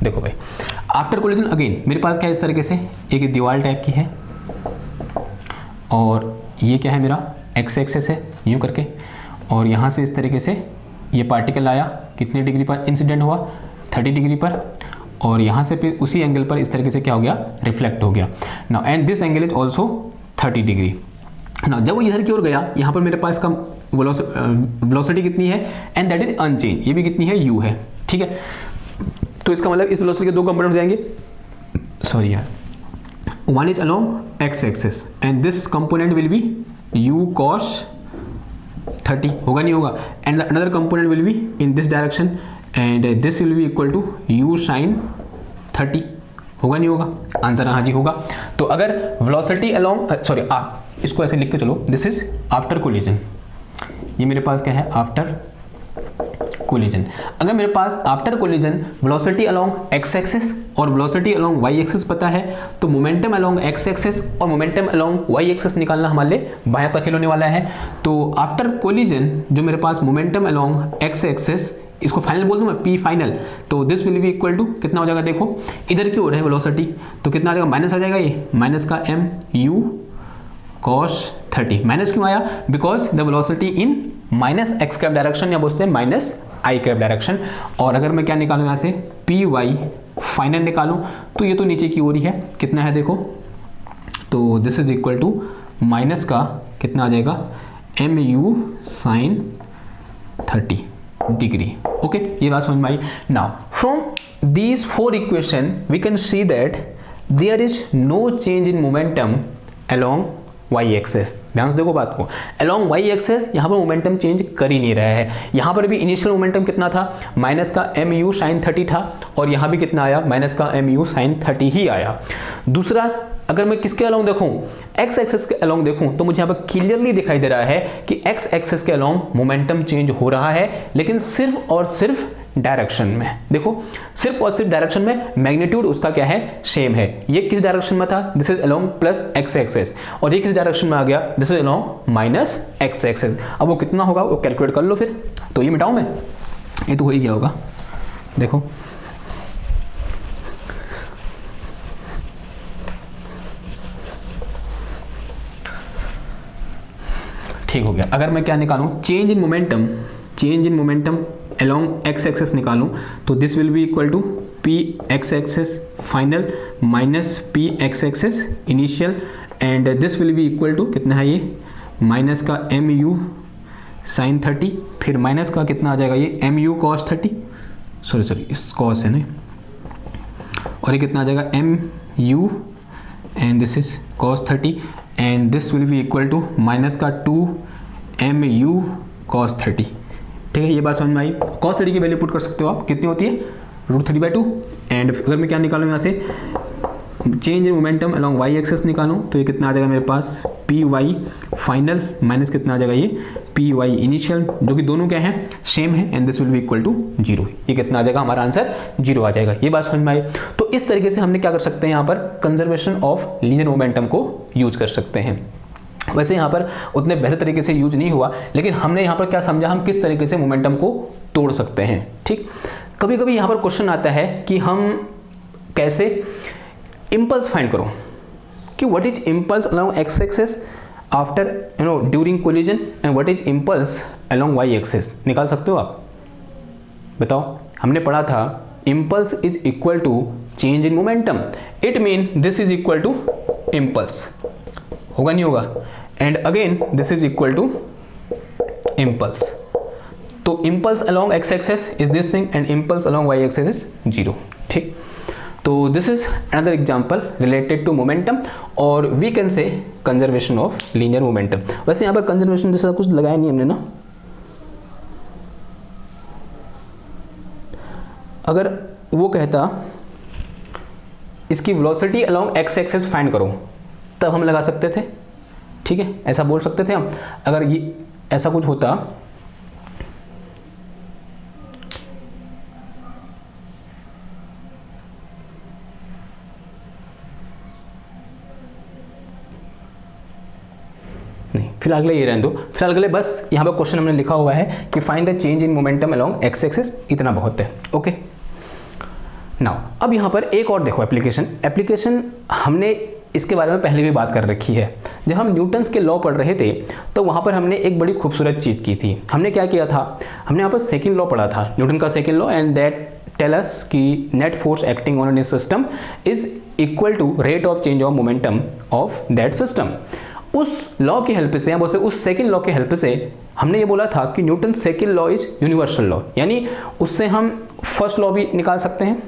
देखो भाई आफ्टर कोलिजन अगेन मेरे पास क्या है, इस तरीके से एक दीवार टाइप की है, और ये क्या है मेरा एक्स एक्सिस है यूँ करके, और यहाँ से इस तरीके से ये पार्टिकल आया, कितने डिग्री पर इंसिडेंट हुआ, 30 डिग्री पर, और यहाँ से फिर उसी एंगल पर इस तरीके से क्या हो गया, रिफ्लेक्ट हो गया। Now and this angle is also 30 degree. Now जब वो इधर की ओर गया, यहाँ पर मेरे पास का वेलोसिटी कितनी है, एंड दैट इज अनचेंज, ये भी कितनी है, u है। ठीक है, तो इसका मतलब इस वेलोसिटी के दो कंपोनेंट हो जाएंगे, सॉरी यार one is along x-axis and this component will be u cos 30, होगा नहीं होगा, and another component will be in this direction and this will be equal to u sin 30, होगा नहीं होगा, आंसर हाँ जी होगा। तो अगर वेलोसिटी अलोंग सॉरी इसको ऐसे लिख के चलो, दिस इज आफ्टर कोलिजन, ये मेरे पास क्या है आफ्टर कोलिजन। अगर मेरे पास after collision velocity along x axis और वेलोसिटी अलोंग वाई एक्सिस पता है, तो मोमेंटम अलोंग एक्स एक्सिस और मोमेंटम अलोंग वाई एक्सिस निकालना हमारे लिए बायां का खेल होने वाला है। तो आफ्टर कोलिजन जो मेरे पास मोमेंटम अलोंग एक्स एक्सिस, इसको फाइनल बोल दूं मैं, पी फाइनल, तो this will be equal to कितना हो जाएगा, देखो इधर की ओर है वेलोसिटी, तो कितना आ जाएगा, माइनस आ जाएगा, ये माइनस का एम यू कॉस 30। माइनस क्यों आया, because the velocity in minus x cap direction या बोलते हैं माइनस आई कैप डायरेक्शन। और अगर मैं क्या निकालूं यहाँ से, पी वाई फाइनल निकालूं, तो ये तो नीचे की ओर ही है, कितना है देखो, तो this is equal to minus का कितना आ जाएगा, M U sine 30 degree. Okay, ये बात समझ में आई। Now from these 4 equation we can see that there is no change in momentum along Y axes. ध्यान से देखो बात को, अलोंग वाई एक्सेस यहाँ पर मोमेंटम चेंज कर ही नहीं रहा है। यहाँ पर भी इनिशियल मोमेंटम कितना था, माइनस का एम यू साइन 30 था, और यहाँ भी कितना आया, माइनस का एम यू साइन 30 ही आया। दूसरा, अगर मैं किसके अलोंग देखूं, एक्स एक्सेस के अलोंग देखूं, तो मुझे यहाँ पर क्लियरली दिखाई दे रहा है कि एक्स एक्सेस के अलोंग मोमेंटम चेंज हो रहा है, लेकिन सिर्फ और सिर्फ डायरेक्शन में। देखो सिर्फ और सिर्फ डायरेक्शन में, मैग्नीट्यूड उसका क्या है, सेम है। ये किस डायरेक्शन में था, this is along plus x axis, और ये किस डायरेक्शन में आ गया, this is along minus x axis. अब वो कितना होगा वो कैलकुलेट कर लो फिर। तो ये मिटाऊं मैं, ये तो हो ही गया होगा, देखो ठीक हो गया। अगर मैं क्या निकालूं, change in momentum along x axis निकालूं, तो this will be equal to P x axis final minus P x axis initial, and this will be equal to कितना है ये, माइनस का एम यू साइन 30, फिर माइनस का कितना आ जाएगा ये एम यू कॉस 30, सॉरी इस कॉस है ना, और ये कितना आ जाएगा M u and this is cos 30, and this will be equal to minus का 2 एम यू कॉस 30। ठीक है, ये बात समझ में आई। कॉस 30 की वैल्यू पुट कर सकते हो आप, कितनी होती है, √3/2। एंड अगर मैं क्या निकालूँ यहाँ से, change in momentum along Y axis निकालूँ, तो ये कितना आ जाएगा मेरे पास, पी वाई फाइनल माइनस कितना आ जाएगा ये पी वाई इनिशियल, जो कि दोनों क्या है, सेम है, and this will be equal to 0। ये कितना आ जाएगा, हमारा आंसर 0 आ जाएगा। ये बात समझ में आई। तो इस तरीके से हमने क्या कर सकते हैं, यहाँ पर कंजर्वेशन ऑफ लीनियर मोमेंटम को यूज कर सकते हैं। वैसे यहाँ पर उतने बेहतर तरीके से यूज नहीं हुआ, लेकिन हमने यहाँ पर क्या समझा, हम किस तरीके से मोमेंटम को तोड़ सकते हैं। ठीक, कभी कभी यहाँ पर क्वेश्चन आता है कि हम कैसे इम्पल्स फाइंड करो, कि what is impulse along x axis after during collision, and what is impulse along Y axis, निकाल सकते हो आप, बताओ। हमने पढ़ा था impulse is equal to change in momentum, it mean this is equal to impulse, होगा नहीं होगा, and again this is equal to impulse. तो impulse along x axes is this thing and impulse along Y axes is 0। ठीक, तो this is another example related to momentum, और we can say conservation of linear momentum. वैसे यहाँ पर कंजर्वेशन जैसा कुछ लगाया नहीं हमने ना, अगर वो कहता इसकी velocity along x axis find करो, तब हम लगा सकते थे। ठीक है, ऐसा बोल सकते थे हम, अगर ये ऐसा कुछ होता, नहीं फिलहाल के लिए ये रहने दो, फिलहाल के लिए बस यहाँ पर क्वेश्चन हमने लिखा हुआ है कि find the change in momentum along x axis, इतना बहुत है। ओके, नाउ अब यहाँ पर एक और देखो एप्लीकेशन हमने इसके बारे में पहले भी बात कर रखी है। जब हम न्यूटन्स के लॉ पढ़ रहे थे, तो वहाँ पर हमने एक बड़ी खूबसूरत चीज़ की थी। हमने क्या किया था, हमने यहाँ पर सेकंड लॉ पढ़ा था, न्यूटन का second law, and that tell us कि net force acting on any system is equal to rate of change of momentum of that system. उस लॉ की हेल्प से, या बोलते उस सेकंड लॉ की हेल्प से हमने ये बोला था कि Newton second law is universal law, यानी उससे हम फर्स्ट लॉ भी निकाल सकते हैं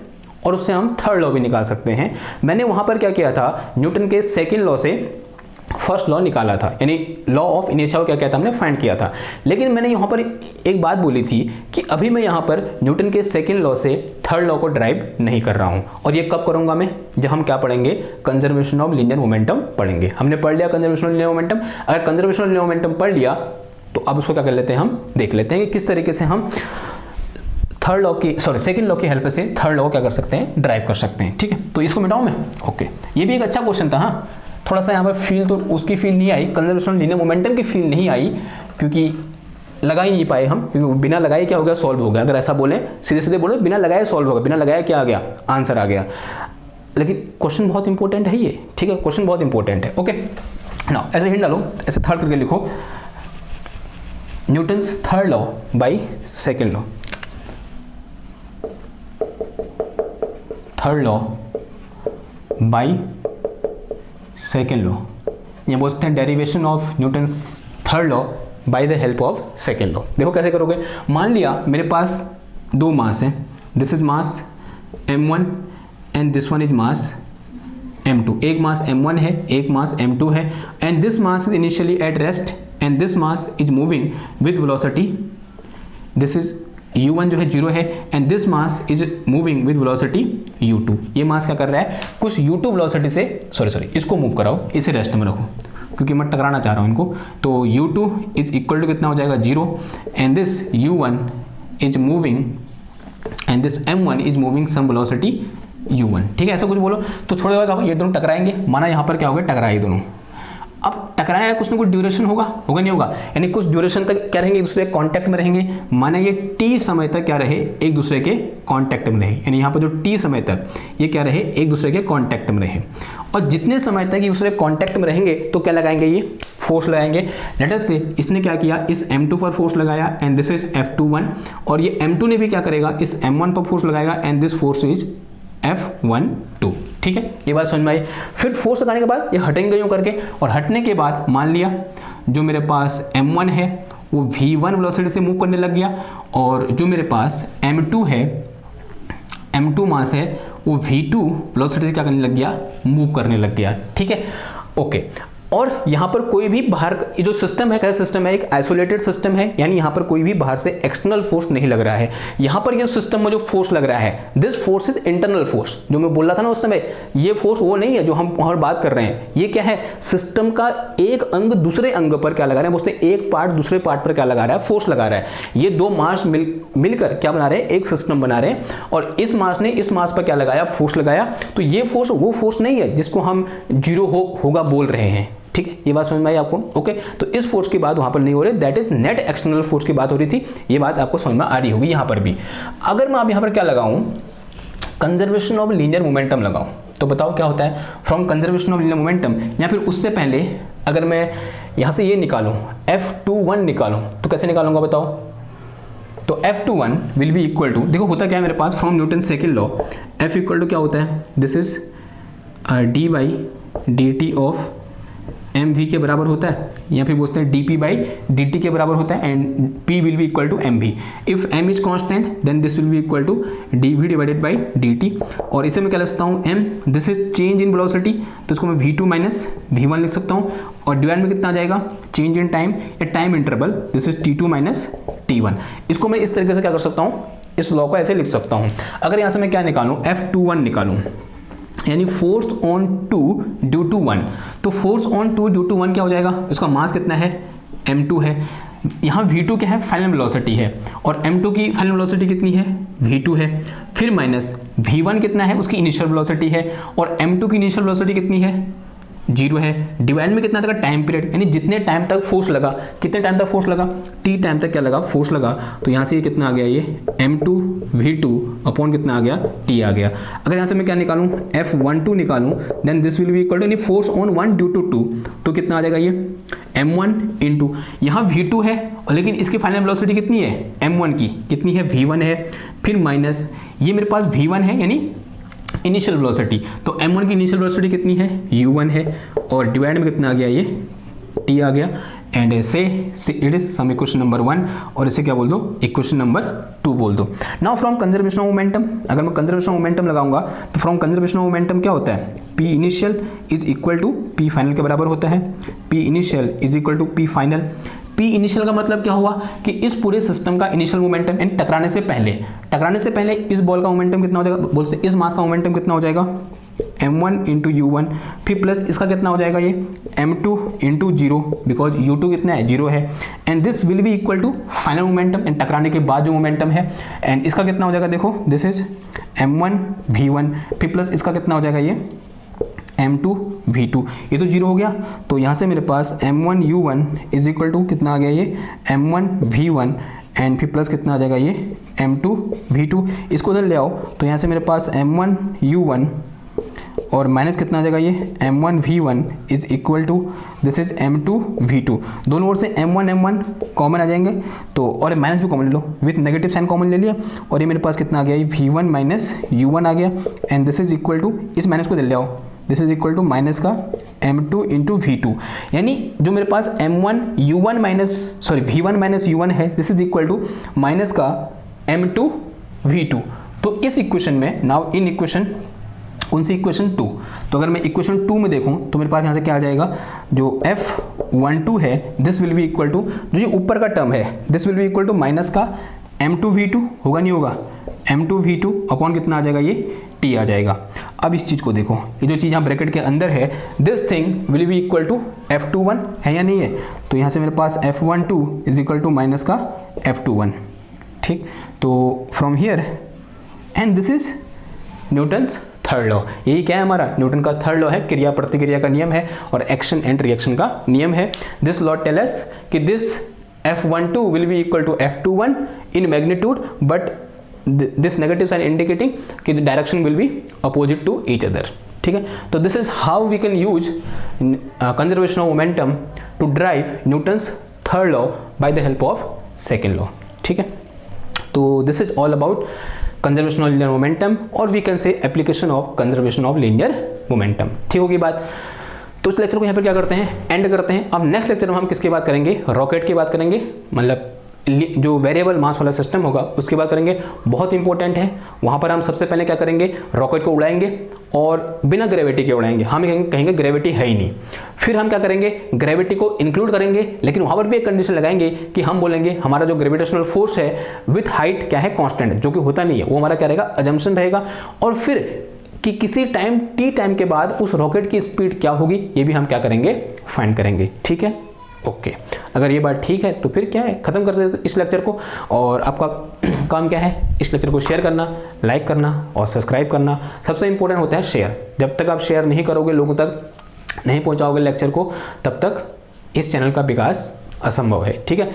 और उससे हम थर्ड लॉ भी निकाल सकते हैं। मैंने वहाँ पर क्या किया था, न्यूटन के सेकेंड लॉ से फर्स्ट लॉ निकाला था, यानी लॉ ऑफ इनर्शिया को क्या किया था हमने, फाइंड किया था। लेकिन मैंने यहाँ पर एक बात बोली थी कि अभी मैं यहाँ पर न्यूटन के सेकेंड लॉ से थर्ड लॉ को ड्राइव नहीं कर रहा हूँ। और ये कब करूँगा मैं, जब हम क्या पढ़ेंगे, कंजर्वेशन ऑफ लीनियर मोमेंटम पढ़ेंगे। हमने पढ़ लिया कंजर्वेशन ऑफ लीनियर मोमेंटम। अगर कंजर्वेशन ऑफ लीनियर मोमेंटम पढ़ लिया तो अब उसको क्या कर लेते हैं, हम देख लेते हैं कि किस तरीके से हम थर्ड लॉ की सेकंड लॉ की हेल्प से थर्ड लॉ को क्या कर सकते हैं, ड्राइव कर सकते हैं। ठीक है, तो इसको मिटाऊं मैं। ओके, ये भी एक अच्छा क्वेश्चन था। हाँ, थोड़ा सा यहाँ पर फील तो उसकी फील नहीं आई, कंजर्वेशन ऑफ लीनियर मोमेंटम की फील नहीं आई, क्योंकि लगा ही नहीं पाए हम, क्योंकि बिना लगाए क्या हो गया, सॉल्व हो गया। अगर ऐसा बोले, सीधे सीधे बोले, बिना लगाए सॉल्व हो गया, बिना लगाए क्या आ गया, आंसर आ गया। लेकिन क्वेश्चन बहुत इंपॉर्टेंट है ये। ठीक है, क्वेश्चन बहुत इंपॉर्टेंट है। ओके, नाउ ऐसे हिंट डालो, ऐसे थर्ड करके लिखो, Newton's third law by second law. Third law by second law, ये बोलते हैं derivation of Newton's third law by the help of second law. देखो कैसे करोगे। मान लिया मेरे पास दो मास है, this is mass m1 and this one is mass m2। एक मास m1 है, एक मास m2 है, and this mass is initially at rest and this mass is moving with velocity, this is u1 जो है 0 है, and this mass is moving with velocity u2। ये मास क्या कर रहा है, कुछ u2 वेलोसिटी से सॉरी इसको मूव कराओ, इसे रेस्ट में रखो क्योंकि मैं टकराना चाह रहा हूँ इनको। तो u2 इज इक्वल टू कितना हो जाएगा, 0, and this u1 is moving and this m1 is moving some velocity u1। ठीक है, ऐसा कुछ बोलो तो थोड़ी देर बाद ये दोनों टकराएंगे। माना यहाँ पर क्या होगा, टकराए दोनों। अब टकराया है, कुछ ना कुछ ड्यूरेशन होगा नहीं होगा, यानी कुछ ड्यूरेशन तक क्या रहेंगे, एक दूसरे के कांटेक्ट में रहेंगे। माना ये t समय तक क्या रहे, एक दूसरे के कांटेक्ट में रहे, यानी यहाँ पर जो t समय तक ये क्या रहे, एक दूसरे के कांटेक्ट में रहे। और जितने समय तक ये दूसरे कांटेक्ट में रहेंगे तो क्या लगाएंगे, ये फोर्स लगाएंगे। लेट अस से इसने क्या किया, इस m2 पर फोर्स लगाया एंड दिस इज F21, और ये m2 ने भी क्या करेगा, इस m1 पर फोर्स लगाएगा and this force is F12। ठीक है, ये बात समझ में आई। फिर फोर्स लगाने के बाद ये हटेंगे यूं करके, और हटने के बाद मान लिया जो मेरे पास m1 है वो v1 वेलोसिटी से मूव करने लग गया, और जो मेरे पास m2 है, m2 मास है, वो v2 वेलोसिटी से क्या करने लग गया, मूव करने लग गया। ठीक है, ओके। और यहाँ पर कोई भी बाहर, ये जो सिस्टम है, कैसा सिस्टम है, एक आइसोलेटेड सिस्टम है, यानी यहाँ पर कोई भी बाहर से एक्सटर्नल फोर्स नहीं लग रहा है। यहाँ पर ये सिस्टम में जो फोर्स लग रहा है, this force is internal force. जो मैं बोल रहा था ना उस समय, ये फोर्स वो नहीं है जो हम वहाँ बात कर रहे हैं। ये क्या है, सिस्टम का एक अंग दूसरे अंग पर क्या लगा रहा है, बोलते हैं एक पार्ट दूसरे पार्ट पर क्या लगा रहा है, फोर्स लगा रहा है। ये दो मास मिलकर क्या बना रहे हैं, एक सिस्टम बना रहे हैं, और इस मास ने इस मास पर क्या लगाया, फोर्स लगाया। तो ये फोर्स वो फोर्स नहीं है जिसको हम जीरो होगा बोल रहे हैं। ठीक है, ये बात समझ में आई आपको। ओके, तो इस फोर्स की बात वहां पर नहीं हो रही, that is net external force की बात हो रही थी। ये बात आपको समझ में आ रही होगी यहाँ पर भी। अगर मैं अब यहाँ पर क्या लगाऊं, कंजर्वेशन ऑफ लीनियर मोमेंटम लगाऊं, तो बताओ क्या होता है, from conservation of linear momentum, या फिर उससे पहले अगर मैं यहाँ से ये निकालूं, F21 निकालूं, तो कैसे निकालूंगा बताओ। तो F21 will be equal to, देखो होता क्या है मेरे पास, from Newton second law, F equal to क्या होता है, this is D by D T of M V के बराबर होता है, या फिर बोलते हैं D P by D T के बराबर होता है, and P will be equal to M V. If M is constant then this will be equal to D V divided by D T. और इसे मैं क्या लिख सकता हूँ, m, this is change in velocity, तो इसको मैं v2 माइनस v1 लिख सकता हूँ, और डिवाइड में कितना आ जाएगा, चेंज इन टाइम या time interval, this is t2 minus t1। इसको मैं इस तरीके से क्या कर सकता हूँ, इस लॉ को ऐसे लिख सकता हूँ। अगर यहाँ से मैं क्या निकालूँ, F21 निकालूँ, यानी फोर्स ऑन 2 ड्यू टू 1, तो फोर्स ऑन 2 ड्यू टू 1 क्या हो जाएगा, उसका मास कितना है, m2 है, यहाँ v2 क्या है, फाइनल वेलोसिटी है, और m2 की फाइनल वेलोसिटी कितनी है, v2 है, फिर माइनस v1 कितना है, उसकी इनिशियल वेलोसिटी है, और m2 की इनिशियल वेलोसिटी कितनी है, 0 है, डिवाइड में कितना था, टाइम पीरियड, यानी जितने टाइम तक फोर्स लगा, कितने टाइम तक फोर्स लगा, t टाइम तक क्या लगा, फोर्स लगा। तो यहाँ से ये कितना आ गया, ये m2 v2 अपॉन कितना आ गया, t आ गया। अगर यहाँ से मैं क्या निकालूं, F12 निकालूं, then this will be equal to, यानी फोर्स ऑन 1 ड्यू टू 2, तो कितना आ जाएगा ये m1 इंटू, यहाँ v2 है, लेकिन इसकी फाइनल वेलोसिटी कितनी है, m1 की कितनी है, v1 है, फिर माइनस ये मेरे पास v1 है, यानी इनिशियल वेलोसिटी, तो m1 की इनिशियल वेलोसिटी कितनी है, u1 है, और डिवाइड में कितना आ गया, ये t आ गया, and say it is some equation number 1 और इसे क्या बोल दो, इक्वेशन नंबर 2 बोल दो। Now from conservation of momentum, अगर मैं कंजर्वेशन ऑफ मोमेंटम लगाऊंगा तो फ्रॉम कंजर्वेशन ऑफ मोमेंटम क्या होता है, P initial is equal to P final के बराबर होता है। P initial is equal to P final. P initial का मतलब क्या हुआ कि इस पूरे सिस्टम का इनिशियल मोमेंटम यानी टकराने से पहले इस बॉल का मोमेंटम कितना हो जाएगा, बोल से इस मास का मोमेंटम कितना हो जाएगा, m1 इंटू u1, फिर प्लस इसका कितना हो जाएगा ये m2 इंटू 0 बिकॉज u2 कितना है 0 है, and this will be equal to final momentum and टकराने के बाद जो मोमेंटम है, एंड इसका कितना हो जाएगा, देखो दिस इज m1 v1, फिर प्लस इसका कितना हो जाएगा ये m2 v2, ये तो 0 हो गया। तो यहाँ से मेरे पास m1 u1 is equal to कितना आ गया ये m1 v1 एंड फिर प्लस कितना आ जाएगा ये m2 v2। इसको उधर ले आओ तो यहाँ से मेरे पास m1 u1 और माइनस कितना आ जाएगा ये m1 v1 is equal to this is m2 v2। दोनों ओर से m1 कॉमन आ जाएंगे तो, और माइनस भी कॉमन ले लो, विथ नेगेटिव साइन कॉमन ले लिया और ये मेरे पास कितना आ गया ये v1 माइनस u1 आ गया, and this is equal to, इस माइनस को ले आओ, this is equal to minus का m2 इंटू v2, यानी जो मेरे पास m1 u1 minus sorry v1 minus u1 है, this is equal to minus का m2 v2। तो इस इक्वेशन में नाउ इन इक्वेशन कौन सी इक्वेशन 2, तो अगर मैं इक्वेशन 2 में देखूं तो मेरे पास यहाँ से क्या आ जाएगा, जो f12 है this will be equal to, जो ये ऊपर का टर्म है this will be equal to minus का m2 v2, होगा नहीं होगा, m2 v2 अपॉन कितना आ जाएगा ये t आ जाएगा। अब इस चीज़ को देखो, ये जो चीज़ यहाँ ब्रैकेट के अंदर है this thing will be equal to f21 है या नहीं है, तो यहाँ से मेरे पास f12 is equal to minus का f21, ठीक। तो from here and this is Newton's third law, यही क्या है हमारा न्यूटन का थर्ड लॉ है, क्रिया प्रतिक्रिया का नियम है और एक्शन एंड रिएक्शन का नियम है। दिस लॉ टेल अस कि this f12 will be equal to f21 in magnitude but this negative sign indicating कि the direction will be opposite to each other, ठीक है। तो this is how we can use conservation of momentum to drive Newton's third law by the help of second law, ठीक है। तो this is all about conservation of linear momentum और we can say application of conservation of linear momentum, ठीक होगी बात। तो इस लेक्चर को यहाँ पर क्या करते हैं, एंड करते हैं। अब नेक्स्ट लेक्चर में हम किसकी बात करेंगे, रॉकेट की बात करेंगे, मतलब जो वेरिएबल मास वाला सिस्टम होगा उसकी बात करेंगे, बहुत इंपॉर्टेंट है। वहाँ पर हम सबसे पहले क्या करेंगे, रॉकेट को उड़ाएंगे और बिना ग्रेविटी के उड़ाएंगे, हम कहेंगे ग्रेविटी है ही नहीं। फिर हम क्या करेंगे, ग्रेविटी को इंक्लूड करेंगे, लेकिन वहाँ पर भी एक कंडीशन लगाएंगे कि हम बोलेंगे हमारा जो ग्रेविटेशनल फोर्स है विथ हाइट क्या है, कांस्टेंट, जो कि होता नहीं है, वो हमारा क्या रहेगा, अजम्पशन रहेगा। और फिर कि किसी टाइम t टाइम के बाद उस रॉकेट की स्पीड क्या होगी, ये भी हम क्या करेंगे, फाइंड करेंगे, ठीक है। ओके, अगर ये बात ठीक है तो फिर क्या है, खत्म कर सकते इस लेक्चर को। और आपका काम क्या है, इस लेक्चर को शेयर करना, लाइक करना और सब्सक्राइब करना। सबसे इंपॉर्टेंट होता है शेयर। जब तक आप शेयर नहीं करोगे, लोगों तक नहीं पहुंचाओगे लेक्चर को, तब तक इस चैनल का विकास असंभव है, ठीक है।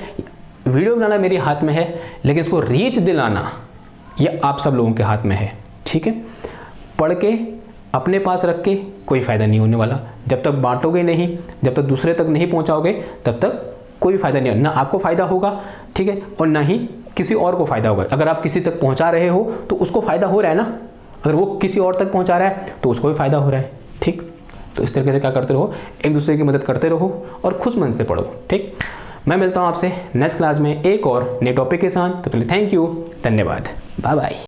वीडियो बनाना मेरे हाथ में है, लेकिन इसको रीच दिलाना ये आप सब लोगों के हाथ में है, ठीक है। पढ़ के अपने पास रख के कोई फ़ायदा नहीं होने वाला, जब तक बांटोगे नहीं, जब तक दूसरे तक नहीं पहुंचाओगे, तब तक कोई फ़ायदा नहीं, ना आपको फ़ायदा होगा, ठीक है, और ना ही किसी और को फ़ायदा होगा। अगर आप किसी तक पहुंचा रहे हो तो उसको फ़ायदा हो रहा है ना, अगर वो किसी और तक पहुंचा रहा है तो उसको भी फ़ायदा हो रहा है, ठीक। तो इस तरीके से क्या करते रहो, एक दूसरे की मदद करते रहो और खुश मन से पढ़ो, ठीक। मैं मिलता हूँ आपसे नेक्स्ट क्लास में एक और नए टॉपिक के साथ। तो पहले थैंक यू, धन्यवाद, बाय बाय।